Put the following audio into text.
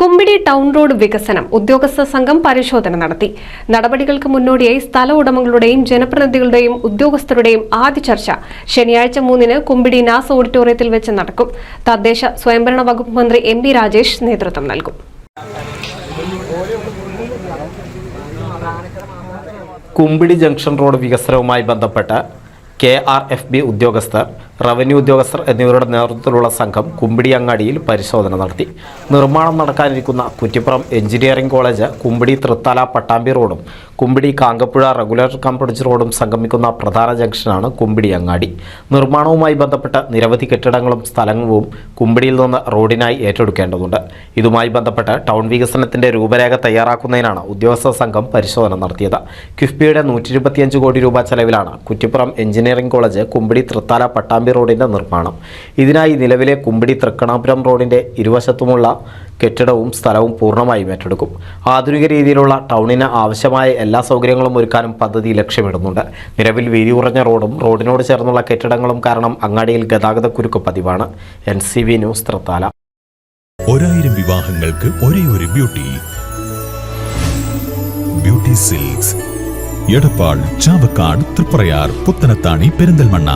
Kumbidi town road വികസനം ഉദ്യോഗസ്ഥ സംഘം പരിശോധന നടത്തി. നടപടികൾക്ക് മുന്നോടിയായി സ്ഥല ഉടമകളുടെയും ജനപ്രതിനിധികളുടെയും ഉദ്യോഗസ്ഥരുടെയും ആദ്യ ചർച്ച ശനിയാഴ്ച 3-ന് കുമ്പിടി നാസ് ഓഡിറ്റോറിയത്തിൽ വെച്ച് നടക്കും. തദ്ദേശ സ്വയംഭരണ വകുപ്പ് മന്ത്രി എം പി രാജേഷ് നേതൃത്വം നൽകും. കുമ്പിടി ജംഗ്ഷൻ റോഡ് വികസനവുമായി ബന്ധപ്പെട്ട് KRFB ഉദ്യോഗസ്ഥർ, റവന്യൂ ഉദ്യോഗസ്ഥർ എന്നിവരുടെ നേതൃത്വത്തിലുള്ള സംഘം കുമ്പിടി അങ്ങാടിയിൽ പരിശോധന നടത്തി. നിർമ്മാണം നടക്കാനിരിക്കുന്ന കുറ്റിപ്പുറം എഞ്ചിനീയറിംഗ് കോളേജ്, കുമ്പിടി തൃത്താല പട്ടാമ്പി റോഡും Kumbidi Kankappuzha regular cum bridge റോഡും സംഗമിക്കുന്ന പ്രധാന ജംഗ്ഷനാണ് കുമ്പിടി അങ്ങാടി. നിർമ്മാണവുമായി ബന്ധപ്പെട്ട് നിരവധി കെട്ടിടങ്ങളും സ്ഥലവും കുമ്പിടിയിൽ നിന്ന് റോഡിനായി ഏറ്റെടുക്കേണ്ടതുണ്ട്. ഇതുമായി ബന്ധപ്പെട്ട് ടൗൺ വികസനത്തിന്റെ രൂപരേഖ തയ്യാറാക്കുന്നതിനാണ് ഉദ്യോഗസ്ഥ സംഘം പരിശോധന നടത്തിയത്. കിഫ്ബിയുടെ 125 കോടി രൂപ ചെലവിലാണ് കുറ്റിപ്പുറം എഞ്ചിനീയറിംഗ് കോളേജ്, കുമ്പിടി തൃത്താല പട്ടാമ്പി റോഡിന്റെ നിർമ്മാണം. ഇതിനായി നിലവിലെ കുമ്പിടി തൃക്കണാപുരം റോഡിന്റെ ഇരുവശത്തുമുള്ള കെട്ടിടവും സ്ഥലവും പൂർണ്ണമായും ഏറ്റെടുക്കും. ആധുനിക രീതിയിലുള്ള ടൗണിന് ആവശ്യമായ എല്ലാ സൗകര്യങ്ങളും ഒരുക്കാനും പദ്ധതി ലക്ഷ്യമിടുന്നുണ്ട്. നിലവിൽ വീതി കുറഞ്ഞ റോഡും റോഡിനോട് ചേർന്നുള്ള കെട്ടിടങ്ങളും കാരണം അങ്ങാടിയിൽ ഗതാഗതക്കുരുക്ക് പതിവാണ്. NCV news, Thrithala. 1000 വിവാഹങ്ങൾക്ക് ഒരേ ഒരു ബ്യൂട്ടി സിൽക്സ്, എടപ്പാൾ, ചാവക്കാട്, തൃപ്രയാർ, പുത്തനത്താണി, പെരിന്തൽമണ്ണ.